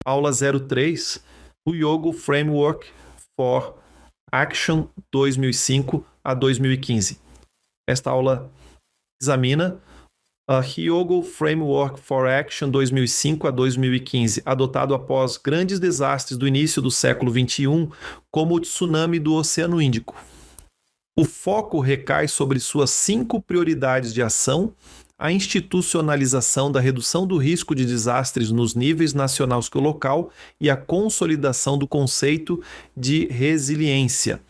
Aula 03, o Hyogo Framework for Action 2005 a 2015. Esta aula examina a Hyogo Framework for Action 2005 a 2015, adotado após grandes desastres do início do século XXI, como o tsunami do Oceano Índico. O foco recai sobre suas 5 prioridades de ação: a institucionalização da redução do risco de desastres nos níveis nacional e local e a consolidação do conceito de resiliência.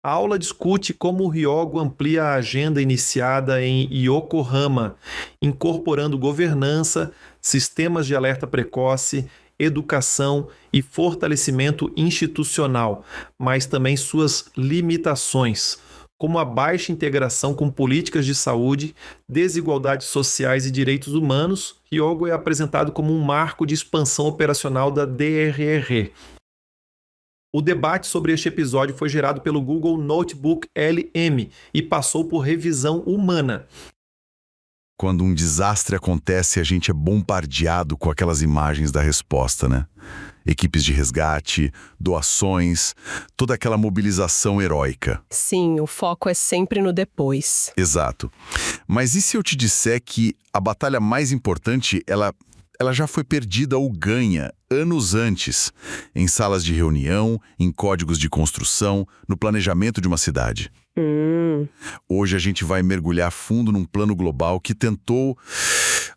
A aula discute como o Hyogo amplia a agenda iniciada em Yokohama, incorporando governança, sistemas de alerta precoce, educação e fortalecimento institucional, mas também suas limitações, como a baixa integração com políticas de saúde, desigualdades sociais e direitos humanos. Hyogo é apresentado como um marco de expansão operacional da DRR. O debate sobre este episódio foi gerado pelo Google Notebook LM e passou por revisão humana. Quando um desastre acontece, a gente é bombardeado com aquelas imagens da resposta, né? Equipes de resgate, doações, toda aquela mobilização heróica. Sim, o foco é sempre no depois. Exato. Mas e se eu te disser que a batalha mais importante, ela já foi perdida ou ganha anos antes, em salas de reunião, em códigos de construção, no planejamento de uma cidade? Hoje a gente vai mergulhar fundo num plano global que tentou,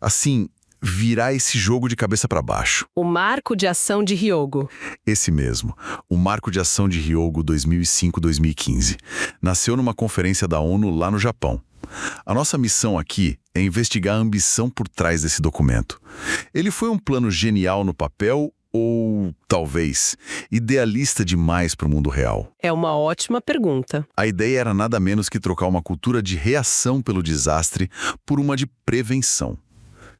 assim, virar esse jogo de cabeça para baixo. O Marco de Ação de Hyogo. Esse mesmo, o Marco de Ação de Hyogo 2005-2015. Nasceu numa conferência da ONU lá no Japão. A nossa missão aqui é investigar a ambição por trás desse documento. Ele foi um plano genial no papel ou, talvez, idealista demais para o mundo real? É uma ótima pergunta. A ideia era nada menos que trocar uma cultura de reação pelo desastre por uma de prevenção,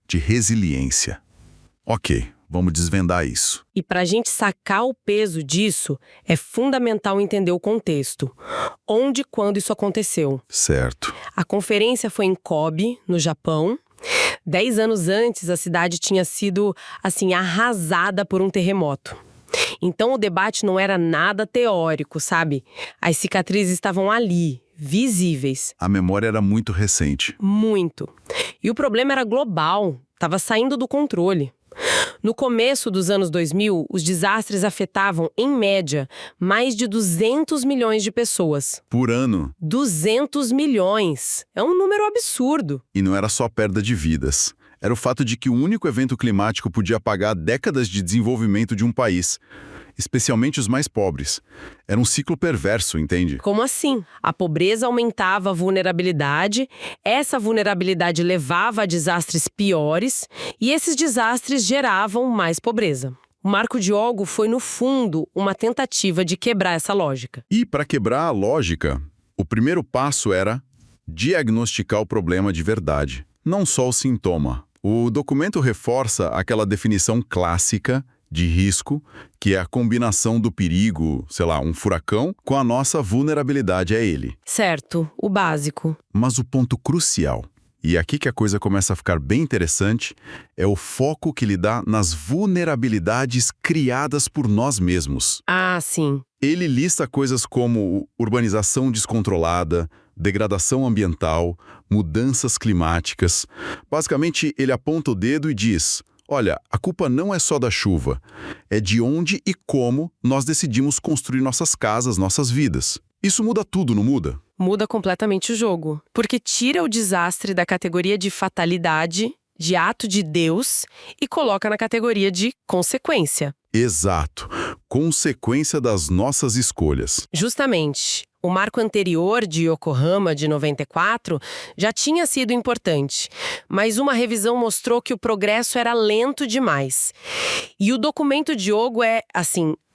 de resiliência. Ok, vamos desvendar isso. E para a gente sacar o peso disso, é fundamental entender o contexto. Onde e quando isso aconteceu. Certo. A conferência foi em Kobe, no Japão. 10 anos antes, a cidade tinha sido, arrasada por um terremoto. Então, o debate não era nada teórico, sabe? As cicatrizes estavam ali, visíveis. A memória era muito recente. Muito. E o problema era global, estava saindo do controle. No começo dos anos 2000, os desastres afetavam, em média, mais de 200 milhões de pessoas. Por ano. 200 milhões! É um número absurdo. E não era só perda de vidas. Era o fato de que o único evento climático podia apagar décadas de desenvolvimento de um país, especialmente os mais pobres. Era um ciclo perverso, entende? Como assim? A pobreza aumentava a vulnerabilidade, essa vulnerabilidade levava a desastres piores, e esses desastres geravam mais pobreza. O Marco de Hyogo foi, no fundo, uma tentativa de quebrar essa lógica. E, para quebrar a lógica, o primeiro passo era diagnosticar o problema de verdade, não só o sintoma. O documento reforça aquela definição clássica de risco, que é a combinação do perigo, um furacão, com a nossa vulnerabilidade a ele. Certo, o básico. Mas o ponto crucial, e aqui que a coisa começa a ficar bem interessante, é o foco que ele dá nas vulnerabilidades criadas por nós mesmos. Ah, sim. Ele lista coisas como urbanização descontrolada, degradação ambiental, mudanças climáticas. Basicamente, ele aponta o dedo e diz: olha, a culpa não é só da chuva, é de onde e como nós decidimos construir nossas casas, nossas vidas. Isso muda tudo, não muda? Muda completamente o jogo, porque tira o desastre da categoria de fatalidade, de ato de Deus, e coloca na categoria de consequência. Exato. Consequência das nossas escolhas. Justamente. O marco anterior de Yokohama, de 94, já tinha sido importante, mas uma revisão mostrou que o progresso era lento demais. E o documento de Hyogo é,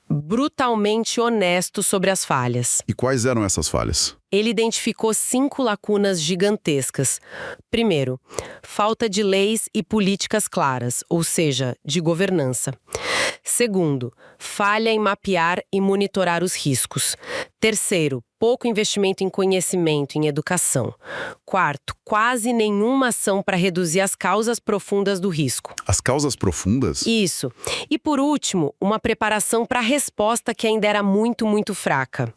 brutalmente honesto sobre as falhas. E quais eram essas falhas? Ele identificou 5 lacunas gigantescas. Primeiro, falta de leis e políticas claras, ou seja, de governança. Segundo, falha em mapear e monitorar os riscos. Terceiro, pouco investimento em conhecimento, em educação. Quarto, quase nenhuma ação para reduzir as causas profundas do risco. As causas profundas? Isso. E por último, uma preparação para a resposta que ainda era muito, muito fraca.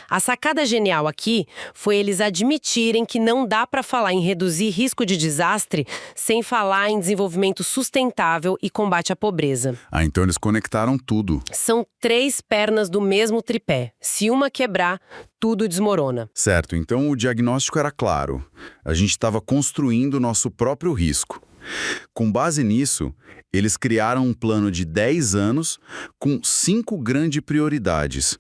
A sacada genial aqui foi eles admitirem que não dá para falar em reduzir risco de desastre sem falar em desenvolvimento sustentável e combate à pobreza. Ah, então eles conectaram tudo. São 3 pernas do mesmo tripé. Se uma quebrar, tudo desmorona. Certo, então o diagnóstico era claro. A gente estava construindo o nosso próprio risco. Com base nisso, eles criaram um plano de 10 anos com 5 grandes prioridades.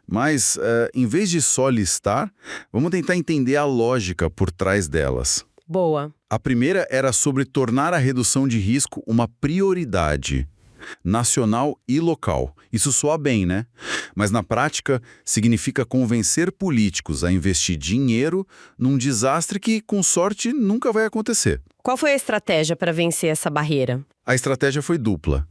Mas, em vez de só listar, vamos tentar entender a lógica por trás delas. Boa. A primeira era sobre tornar a redução de risco uma prioridade nacional e local. Isso soa bem, né? Mas na prática, significa convencer políticos a investir dinheiro num desastre que, com sorte, nunca vai acontecer. Qual foi a estratégia para vencer essa barreira? A estratégia foi dupla: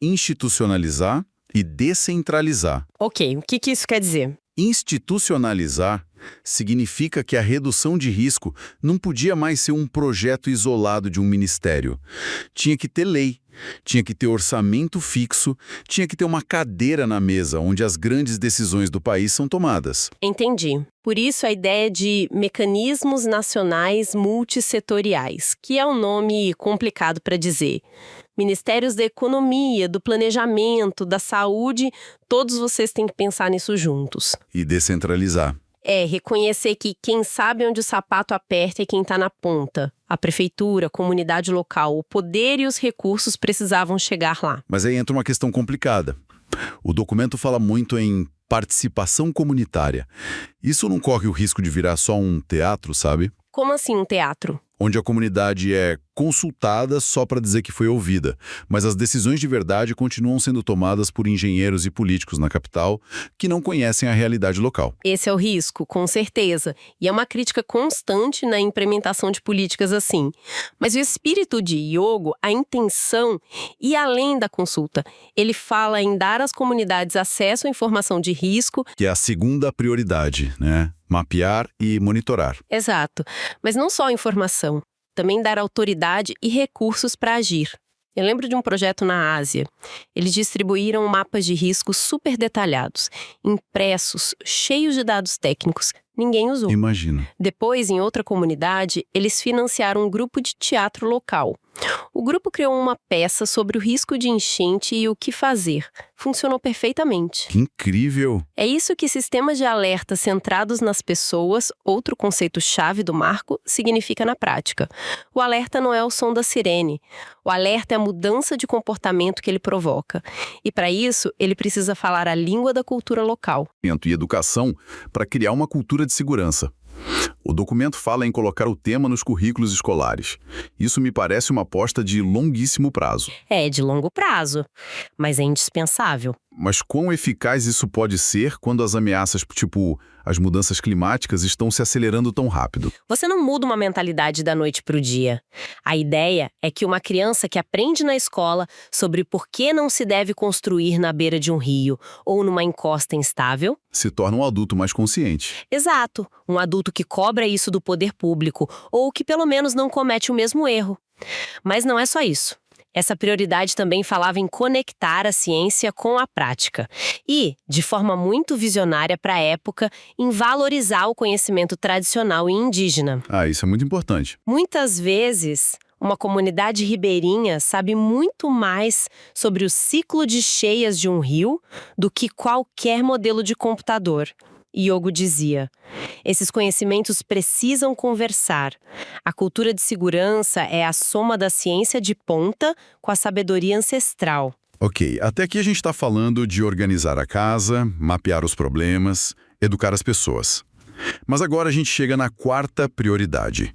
institucionalizar e descentralizar. Ok, o que isso quer dizer? Institucionalizar significa que a redução de risco não podia mais ser um projeto isolado de um ministério. Tinha que ter lei, tinha que ter orçamento fixo, tinha que ter uma cadeira na mesa onde as grandes decisões do país são tomadas. Entendi. Por isso a ideia de mecanismos nacionais multissetoriais, que é um nome complicado para dizer. Ministérios da Economia, do Planejamento, da Saúde, todos vocês têm que pensar nisso juntos. E descentralizar. Reconhecer que quem sabe onde o sapato aperta é quem está na ponta. A prefeitura, a comunidade local, o poder e os recursos precisavam chegar lá. Mas aí entra uma questão complicada. O documento fala muito em participação comunitária. Isso não corre o risco de virar só um teatro, sabe? Como assim um teatro? Onde a comunidade é consultada só para dizer que foi ouvida, mas as decisões de verdade continuam sendo tomadas por engenheiros e políticos na capital que não conhecem a realidade local. Esse é o risco, com certeza, e é uma crítica constante na implementação de políticas assim. Mas o espírito de Yogo, a intenção, e além da consulta, ele fala em dar às comunidades acesso à informação de risco, Que é a segunda prioridade, né? Mapear e monitorar. exato, mas não só a informação, também dar autoridade e recursos para agir. Eu lembro de um projeto na Ásia. Eles distribuíram mapas de risco super detalhados, impressos, cheios de dados técnicos. Ninguém usou. Imagino. Depois, em outra comunidade, eles financiaram um grupo de teatro local. O grupo criou uma peça sobre o risco de enchente e o que fazer. Funcionou perfeitamente. Que incrível! É isso que sistemas de alerta centrados nas pessoas, outro conceito-chave do marco, significa na prática. O alerta não é o som da sirene. O alerta é a mudança de comportamento que ele provoca. E para isso, ele precisa falar a língua da cultura local. E educação para criar uma cultura de segurança. O documento fala em colocar o tema nos currículos escolares. Isso me parece uma aposta de longuíssimo prazo. É de longo prazo, mas é indispensável. Mas quão eficaz isso pode ser quando as ameaças, tipo as mudanças climáticas, estão se acelerando tão rápido? Você não muda uma mentalidade da noite para o dia. A ideia é que uma criança que aprende na escola sobre por que não se deve construir na beira de um rio ou numa encosta instável... Se torna um adulto mais consciente. Exato, um adulto que cobra isso do poder público ou que pelo menos não comete o mesmo erro. Mas não é só isso. Essa prioridade também falava em conectar a ciência com a prática e, de forma muito visionária para a época, em valorizar o conhecimento tradicional e indígena. Ah, isso é muito importante. Muitas vezes, uma comunidade ribeirinha sabe muito mais sobre o ciclo de cheias de um rio do que qualquer modelo de computador. Yogo dizia, esses conhecimentos precisam conversar. A cultura de segurança é a soma da ciência de ponta com a sabedoria ancestral. Ok, até aqui a gente está falando de organizar a casa, mapear os problemas, educar as pessoas. Mas agora a gente chega na quarta prioridade: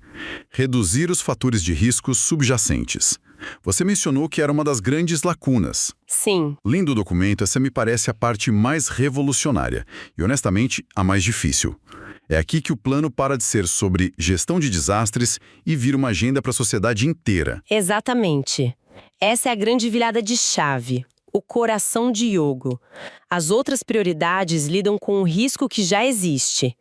reduzir os fatores de risco subjacentes. Você mencionou que era uma das grandes lacunas. Sim. Lendo o documento, essa me parece a parte mais revolucionária e, honestamente, a mais difícil. É aqui que o plano para de ser sobre gestão de desastres e vira uma agenda para a sociedade inteira. Exatamente. Essa é a grande virada de chave. O coração de Yogo. As outras prioridades lidam com o risco que já existe.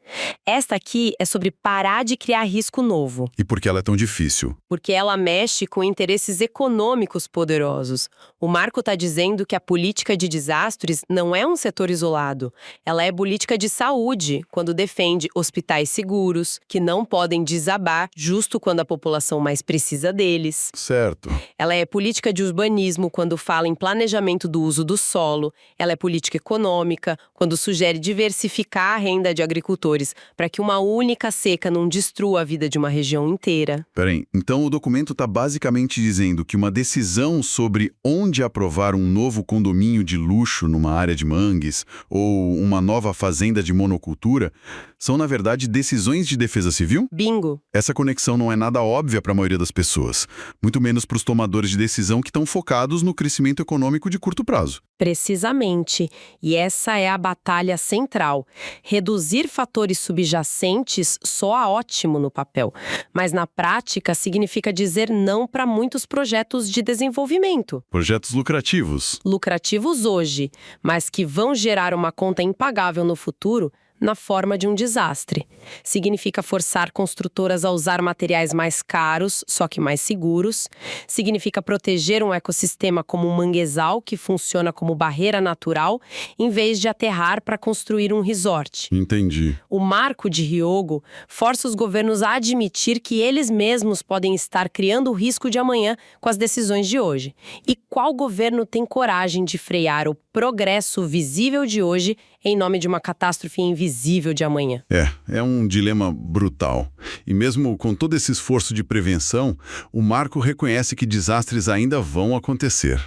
Esta aqui é sobre parar de criar risco novo, E por que ela é tão difícil? porque ela mexe com interesses econômicos poderosos. O Marco está dizendo que a política de desastres não é um setor isolado. Ela é política de saúde, quando defende hospitais seguros, que não podem desabar justo quando a população mais precisa deles. Certo. Ela é política de urbanismo, quando fala em planejamento do uso do solo. Ela é política econômica, quando sugere diversificar a renda de agricultores para que uma única seca não destrua a vida de uma região inteira. Peraí, então o documento está basicamente dizendo que uma decisão sobre onde aprovar um novo condomínio de luxo numa área de mangues ou uma nova fazenda de monocultura são, na verdade, decisões de defesa civil? Bingo! Essa conexão não é nada óbvia para a maioria das pessoas, muito menos para os tomadores de decisão que estão focados no crescimento econômico de curto prazo. Precisamente. E essa é a batalha central. Reduzir fatores subjacentes soa ótimo no papel, mas na prática significa dizer não para muitos projetos de desenvolvimento. Projetos lucrativos. Lucrativos hoje, mas que vão gerar uma conta impagável no futuro na forma de um desastre. Significa forçar construtoras a usar materiais mais caros, só que mais seguros. Significa proteger um ecossistema como um manguezal que funciona como barreira natural, em vez de aterrar para construir um resort. Entendi. O Marco de Hyogo força os governos a admitir que eles mesmos podem estar criando o risco de amanhã com as decisões de hoje. E qual governo tem coragem de frear o progresso visível de hoje em nome de uma catástrofe invisível de amanhã? É um dilema brutal. E mesmo com todo esse esforço de prevenção, o Marco reconhece que desastres ainda vão acontecer.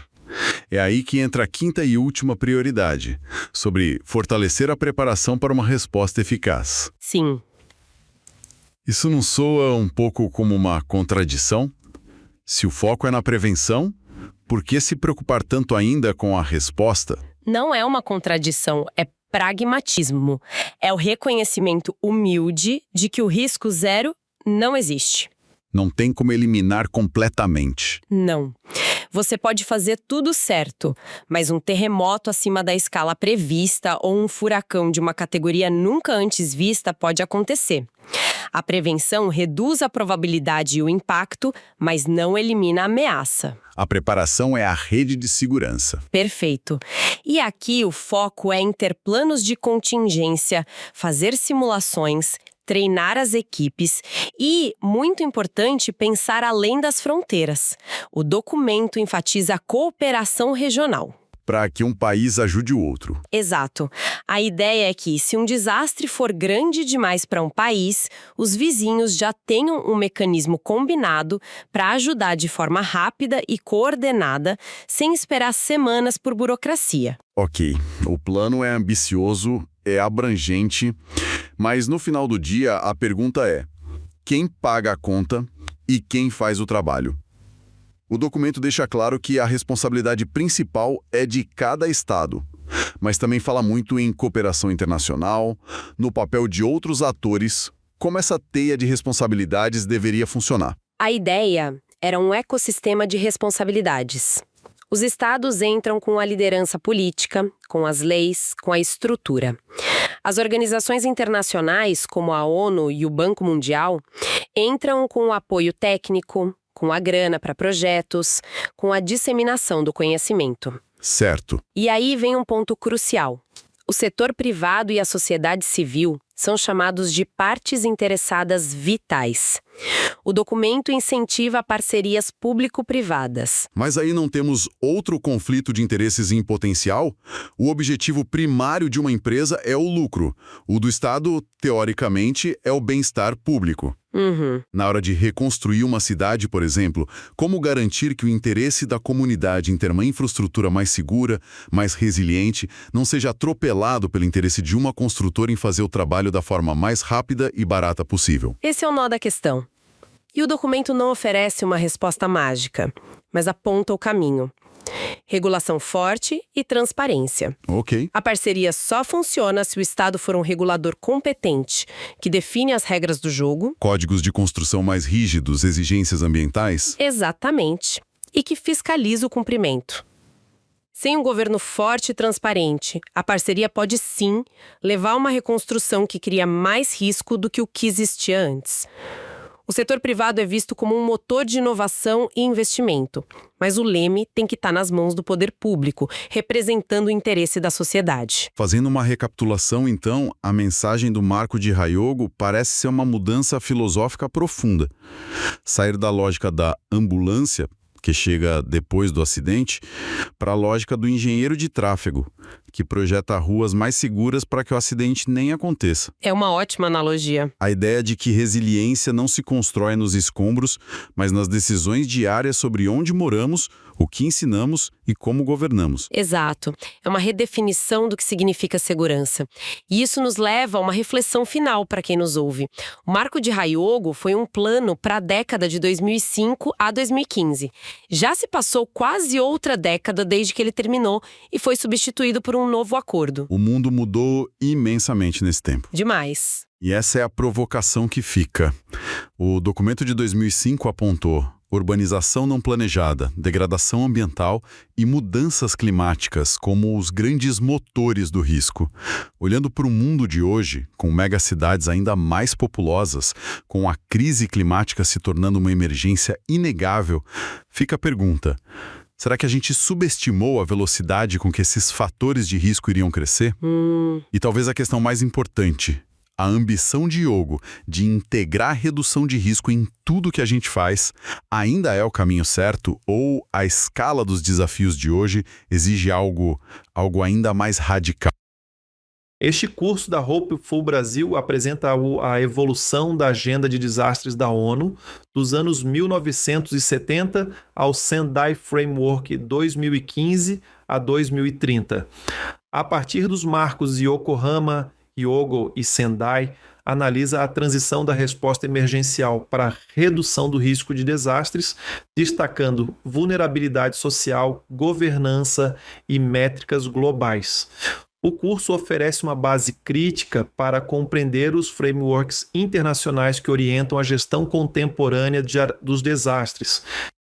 É aí que entra a quinta e última prioridade, sobre fortalecer a preparação para uma resposta eficaz. Sim. Isso não soa um pouco como uma contradição? Se o foco é na prevenção, por que se preocupar tanto ainda com a resposta? Não é uma contradição, é pragmatismo. É o reconhecimento humilde de que o risco zero não existe. Não tem como eliminar completamente. Não. Você pode fazer tudo certo, mas um terremoto acima da escala prevista ou um furacão de uma categoria nunca antes vista pode acontecer. A prevenção reduz a probabilidade e o impacto, mas não elimina a ameaça. A preparação é a rede de segurança. Perfeito. E aqui o foco é em ter planos de contingência, fazer simulações, treinar as equipes e, muito importante, pensar além das fronteiras. O documento enfatiza a cooperação regional. Para que um país ajude o outro. Exato. A ideia é que, se um desastre for grande demais para um país, os vizinhos já tenham um mecanismo combinado para ajudar de forma rápida e coordenada, sem esperar semanas por burocracia. Ok, o plano é ambicioso, é abrangente, mas no final do dia a pergunta é: quem paga a conta e quem faz o trabalho? O documento deixa claro que a responsabilidade principal é de cada estado, mas também fala muito em cooperação internacional, no papel de outros atores, como essa teia de responsabilidades deveria funcionar. A ideia era um ecossistema de responsabilidades. Os estados entram com a liderança política, com as leis, com a estrutura. As organizações internacionais, como a ONU e o Banco Mundial, entram com o apoio técnico, com a grana para projetos, com a disseminação do conhecimento. Certo. E aí vem um ponto crucial. O setor privado e a sociedade civil são chamados de partes interessadas vitais. O documento incentiva parcerias público-privadas. Mas aí não temos outro conflito de interesses em potencial? O objetivo primário de uma empresa é o lucro. O do Estado, teoricamente, é o bem-estar público. Na hora de reconstruir uma cidade, por exemplo, como garantir que o interesse da comunidade em ter uma infraestrutura mais segura, mais resiliente, não seja atropelado pelo interesse de uma construtora em fazer o trabalho da forma mais rápida e barata possível? Esse é o nó da questão. E o documento não oferece uma resposta mágica, mas aponta o caminho. Regulação forte e transparência. Ok. A parceria só funciona se o Estado for um regulador competente, que define as regras do jogo. Códigos de construção mais rígidos, exigências ambientais? Exatamente. E que fiscaliza o cumprimento. Sem um governo forte e transparente, a parceria pode sim levar a uma reconstrução que cria mais risco do que o que existia antes. O setor privado é visto como um motor de inovação e investimento, mas o leme tem que estar nas mãos do poder público, representando o interesse da sociedade. Fazendo uma recapitulação, então, a mensagem do Marco de Hyogo parece ser uma mudança filosófica profunda. Sair da lógica da ambulância, que chega depois do acidente, para a lógica do engenheiro de tráfego, que projeta ruas mais seguras para que o acidente nem aconteça. É uma ótima analogia. A ideia de que resiliência não se constrói nos escombros, mas nas decisões diárias sobre onde moramos, o que ensinamos e como governamos. Exato. É uma redefinição do que significa segurança. E isso nos leva a uma reflexão final para quem nos ouve. O Marco de Hyogo foi um plano para a década de 2005 a 2015. Já se passou quase outra década desde que ele terminou e foi substituído por um novo acordo. O mundo mudou imensamente nesse tempo. Demais. E essa é a provocação que fica. O documento de 2005 apontou urbanização não planejada, degradação ambiental e mudanças climáticas como os grandes motores do risco. Olhando para o mundo de hoje, com megacidades ainda mais populosas, com a crise climática se tornando uma emergência inegável, fica a pergunta: será que a gente subestimou a velocidade com que esses fatores de risco iriam crescer? E talvez a questão mais importante: a ambição de Hyogo de integrar a redução de risco em tudo que a gente faz ainda é o caminho certo ou a escala dos desafios de hoje exige algo ainda mais radical? Este curso da Hopeful Brasil apresenta a evolução da agenda de desastres da ONU dos anos 1970 ao Sendai Framework 2015 a 2030. A partir dos marcos de Yokohama, Hyogo e Sendai, analisa a transição da resposta emergencial para a redução do risco de desastres, destacando vulnerabilidade social, governança e métricas globais. O curso oferece uma base crítica para compreender os frameworks internacionais que orientam a gestão contemporânea dos desastres,